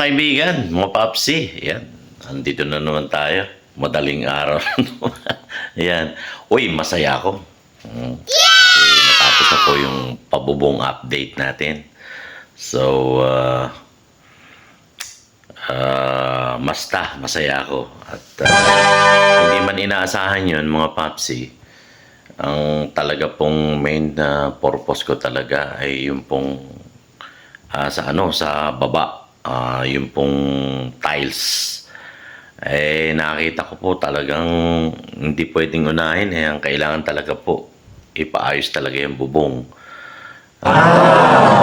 kaibigan, mga papsi, yan. Andito na naman tayo. Madaling araw. Yan. Uy, masaya ako. Kasi natapos na po yung pabubong update natin. So, masaya ako. At hindi man inaasahan yun, mga papsi. Ang talaga pong main na purpose ko talaga ay yung pong sa baba. Yung pong tiles, nakita ko po talagang hindi pwedeng unahin. Ang kailangan talaga po ipaayos talaga yung bubong.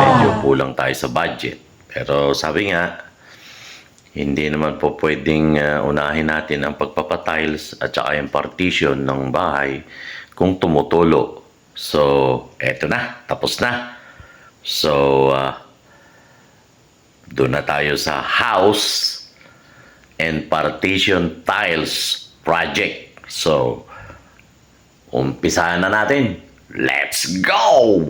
Medyo kulang tayo sa budget, pero sabi nga hindi naman po pwedeng unahin natin ang pagpapatiles at saka yung partition ng bahay kung tumutulo. So eto na, tapos na. So doon na tayo sa house and partition tiles project. So, umpisahan na natin. Let's go!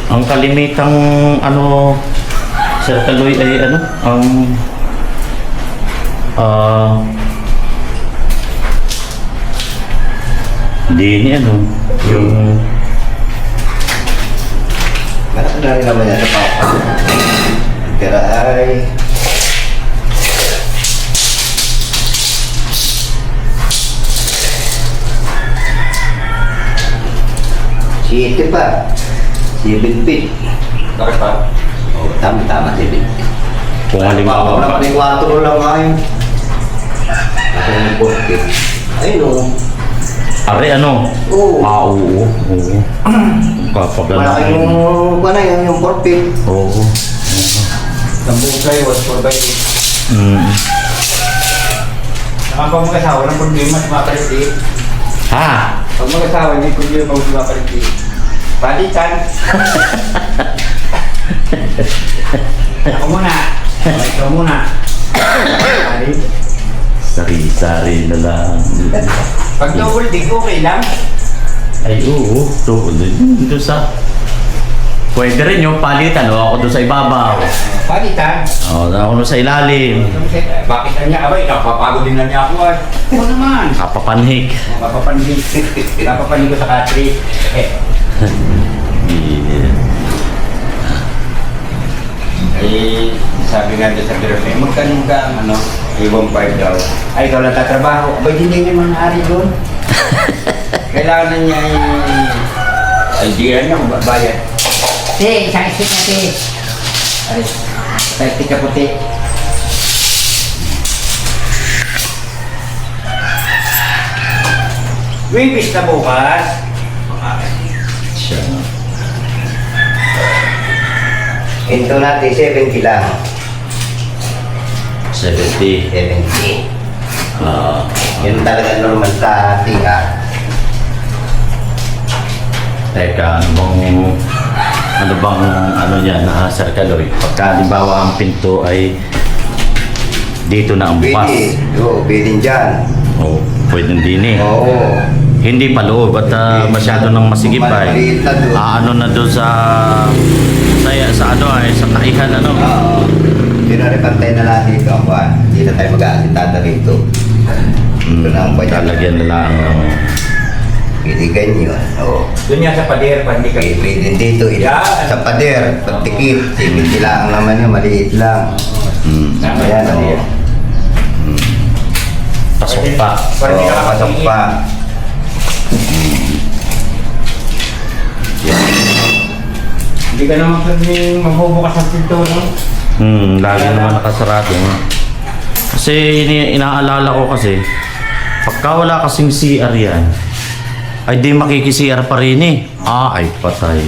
Ang kalimitang Sir Kaloy ay hindi yung Nakadali naman yan sa papa. Kaya ay Siyete pa. 7 feet. Bakit pa? Oh, tama 7 feet. kung halimbawa Wala pa rin 4 lang ngayon. Ito yung 4 feet. Ayun o. Are Oo. Oo. Kapagana. Malaki yung ba na yun, yung 4 feet. Oo. Lambong kayo, was 4 by 8. Pag mag-asawa, walang problema, sumapalit eh. Ha? Pag mag-asawa, hindi problema pag sumapalit eh. Balikan! Ako muna! Ikaw muna! Balik! Sari-sari na lang. Pag double dig, okay lang? Ay, oo. Doon sa... Pwede rin yung palitan. Ako doon sa ibabaw. Balikan! Ako doon sa ilalim. Bakit na niya? Abay, napapagod din na niya ako. Oo naman! Kapapanhik. Napapanig ko sa country. Yeah. Eh, sabi nga doon sa girlfriend, magkano ka, ibang 5 daw. Ay, ikaw lang tatrabaho. Abay, hindi niya manahari doon. Kailangan na niya idea niya, bayad. Te, isang stick na te. Ay, isang stick na puti. Wibis na bukas. Siya. Ito natin 70 lang. 70. 70. Ah. Yun talaga normal sa tiga. Teka, ano bang yan, Sir Kaloy? Pagka halimbawa ang pinto ay dito na ang bukas. Pwede. Oo, pwede dyan. Oo, pwedeng din eh. Oo. Hindi pa loob at masyado nang masigip ay. Maliit na doon. Na doon sa kaihan Oo. Pinarepantay na lang dito ang buwan. Hindi na tayo mag-aasitada rito. Ito na ang buwan. Lalagyan na lang. Pwede ganyan. Oo. Doon niya sa pader, pandi ka. Pwede dito. Yan. Sa pader, pagtikip. 70 lang naman yun, maliit lang. Ayan, oo. Pasok pa. Parang hindi ka Pasok pa. Hindi ka naman pwedeng magbubukas ng pinto, no? Lagi naman nakasarado. Kasi inaalala ko kasi Pagka wala kasing CR yan, ay di makiki-CR pa rin eh. Ay patay.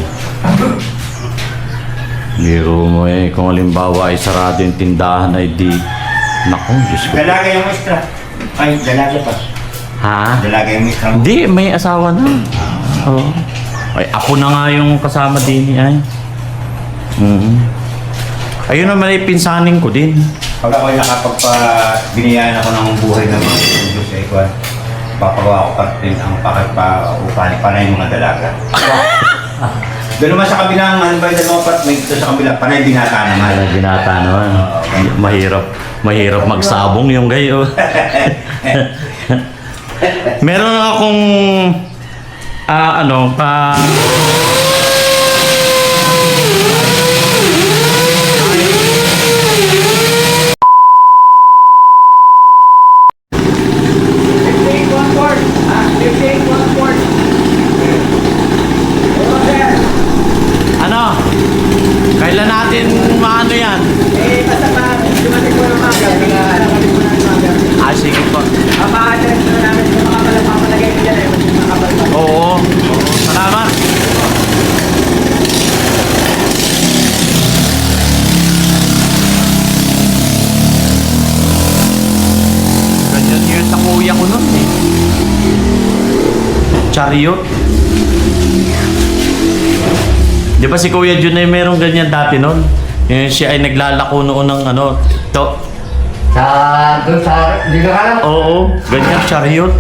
Biro mo eh, kung halimbawa ay sarado yung tindahan ay di... Naku, Diyos ko. Dalaga yung extra. Ay, dalaga pa. Ha? Dalaga yung extra. Hindi, may asawa na. Oo. Ay, ako na nga yung kasama din ay. Ayun naman ay pinsanin ko din. Pag ako'y biniyaan ako ng buhay ng mga studio sa Ikwan, papagawa ko pa rin ang pakipaupahan panay mga dalaga. Doon naman sa kabilang, ano ba yung dalawang may dito sa kabila, panay binata naman. Ay, binata naman. Mahirap magsabong yung gayo. Meron akong ano? Kailan natin maano yan? Basta pa, dumating ko ng maga, Sige po. Maka-attend na namin kung makapalagay ko dyan Oo. Salamat. Ganyan yun sa kuya ko nun eh. Chariot. Di ba si Kuya Jun ay meron ganyan dati nun? Yung siya ay naglalako noon ng doon sa, di ka alam? Oo, ganyan chariot.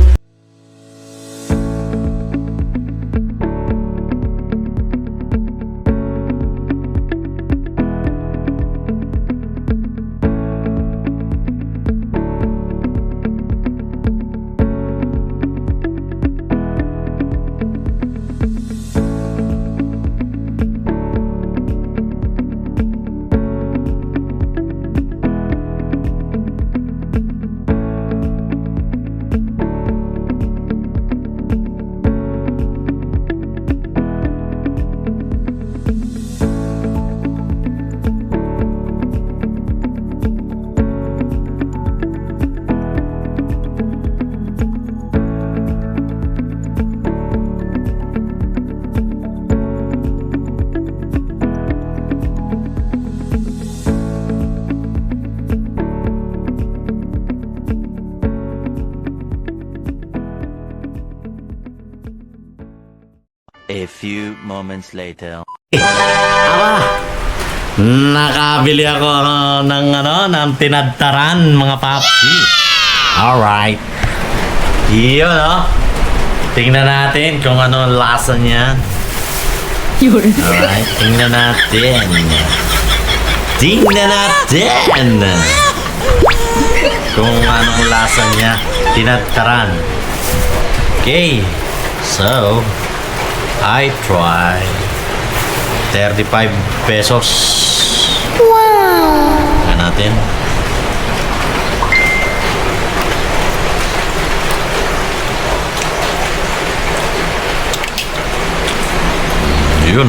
A few moments later. Nakabili ako ng tinadtaran, mga papi. Alright. Yun, tingnan natin kung ano ang lasa niya. Alright, tingnan natin. Kung anong lasa niya. Tinadtaran. Okay. So, I try 35 pesos. Wow! Tingnan natin. Yun,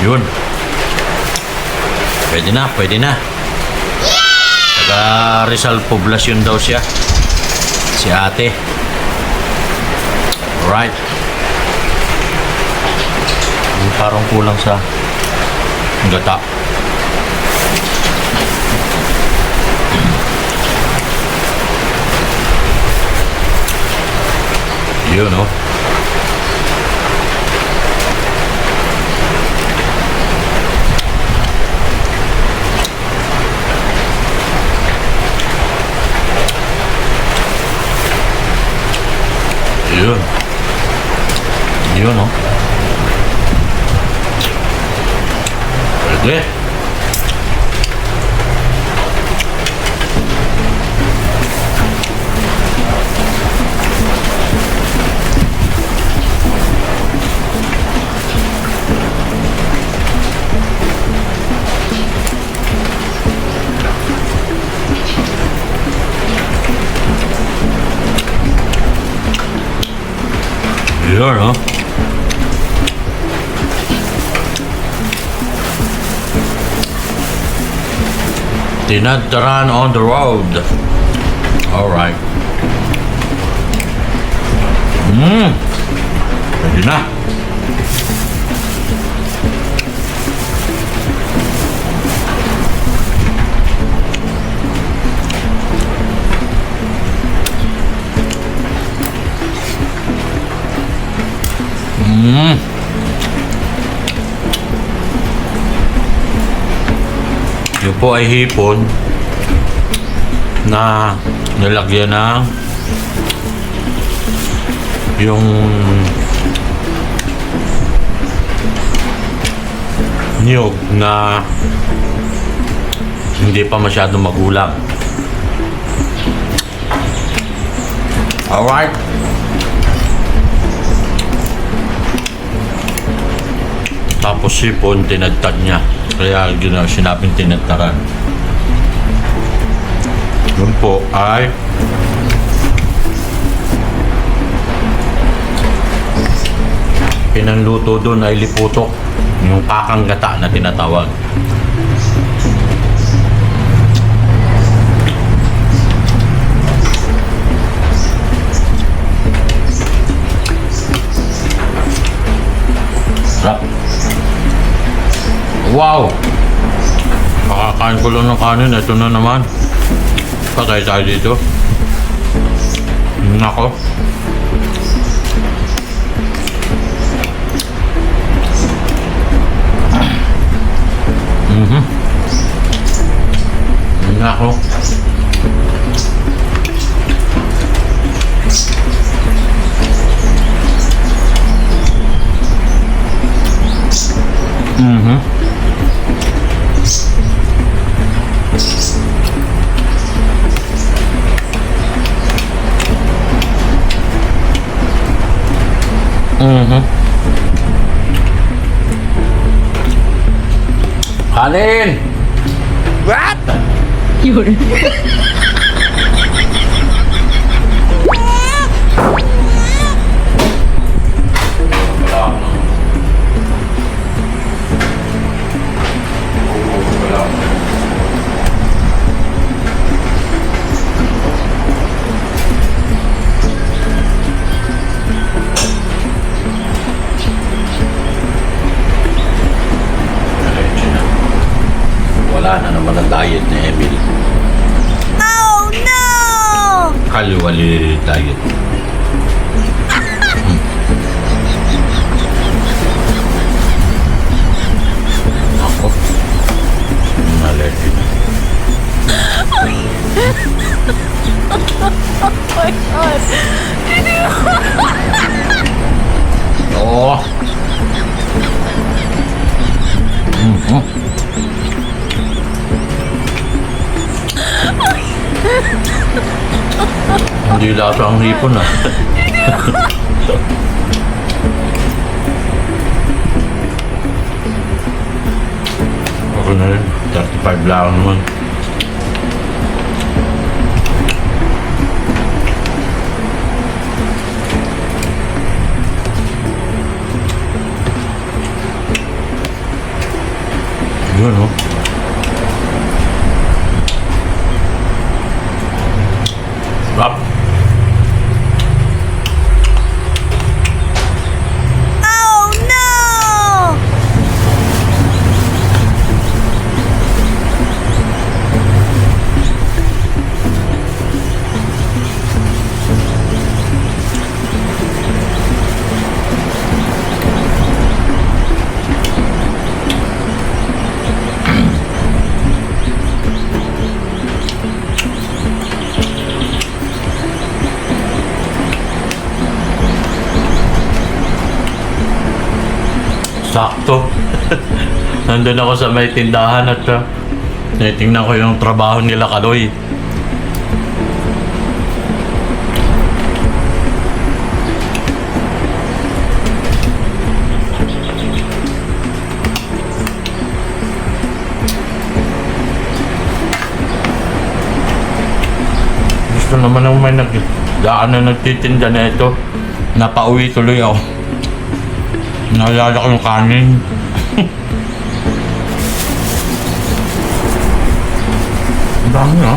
Yun. Pwede na, pwede na. Taga Rizal Poblacion daw siya. Si ate. Alright. Parang kulang sa gata. Yun, Yun. Yun, Pwede. Yun, Tinadtaran on the road. Alright. Pwede na. Yun po ay hipon na nilagyan ng yung niyog na hindi pa masyadong magulang. Alright. Tapos sipon, tinadtad niya. Kaya sinabing tinadtaran. Yun po ay pinanluto doon ay liputok. Yung kakanggata na tinatawag. Sarap. Wow! Kakakain ko lang ng kanin. Ito na naman. Patay tayo dito. Nako. Nako. Kanin! What? Yun. Wala na naman ang diet ni Emil. Oh no! Kaliwali diet. Ako. Allergy na. Oh my God! Oo. Hindi lasa ang hipon ah. Okay na rin. 35 lang naman. Yun oh. Up. Oh no! Sakto. Nandun ako sa may tindahan at tinitingnan ko yung trabaho nila Kaloy. Gusto naman ng may daan na nagtitinda na ito. Napauwi tuloy ako. Naalala ko yung kanin. Ang dami ah.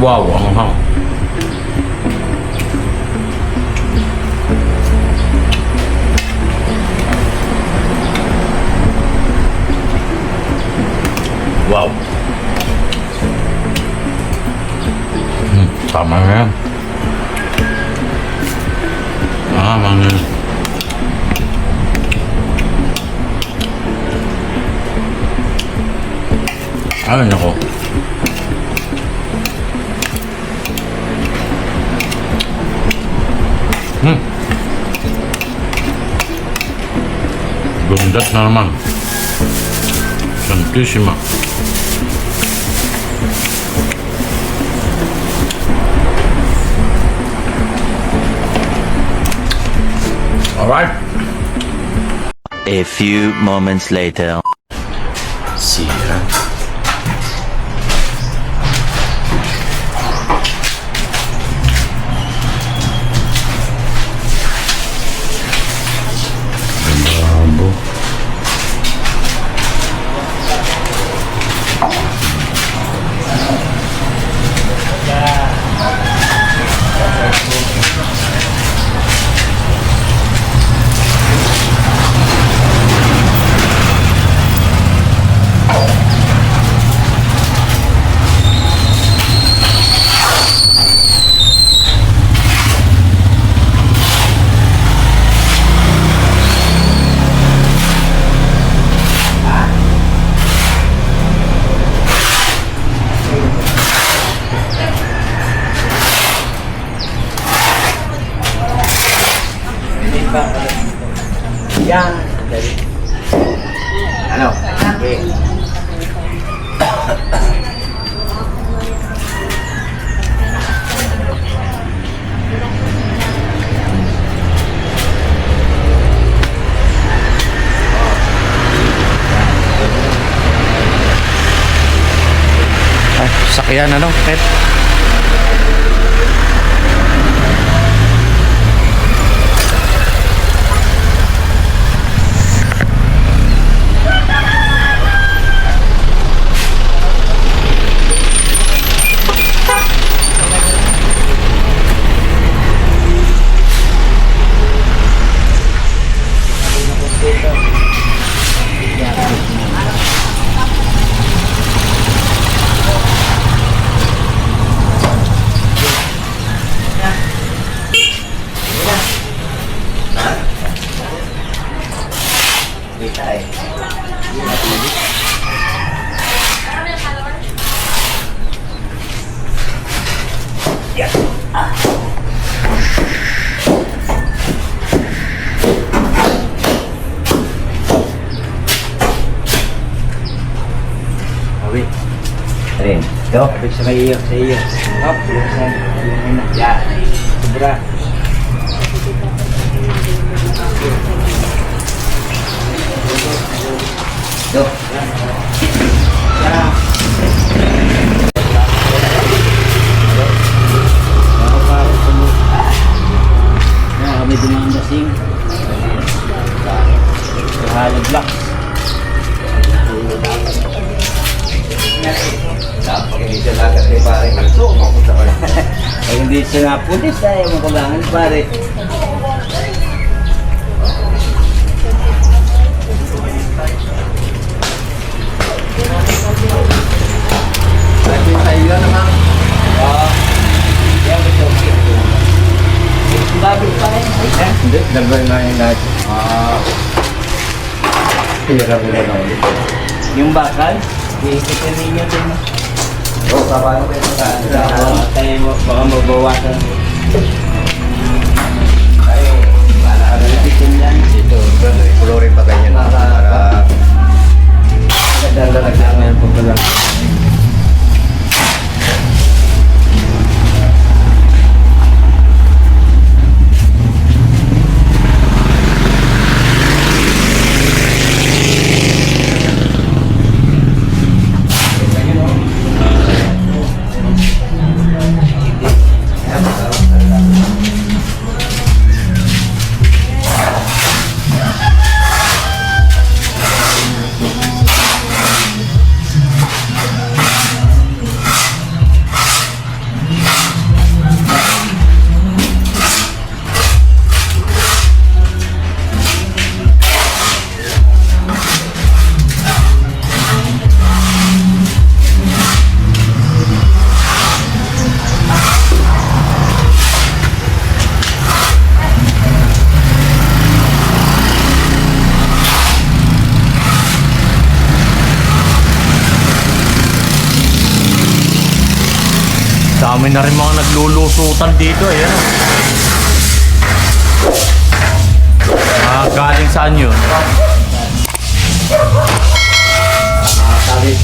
Wow, ang hang. Wow. Tama na yan. Tama na yan. Ay, nako. Bundat na naman. Santissima. Alright. A few moments later. Sira. Bravo. Yan. Ano? Okay. Ay, sakyan ano, pet? Awit. Rin. Ito. Abig sa iyo. Sa iyo. Up. Yan. Sobra. Ito. Kami dumandasing. Halag blocks. Pag hindi siya lagat kay pare, kalso, mapunta ka lang. Pag hindi siya napulis, ayaw mo kailangan pare. Lagi tayo naman. Yan, ito. Babil pa rin. Hindi, dagdag na yung lahat. Hirap nila na ulit. Yung bakal, iisikin ninyo din. Oo, paano kayo magkakasama? Tayo baka mabawasan. Tayo, wala ka na lang. Iisikin yan. Dito, i-colorin pa ganyan. Para Dadalagyan po pala. Dami na rin mga naglulusutan dito eh. Ano? Galing saan yun? Sabi,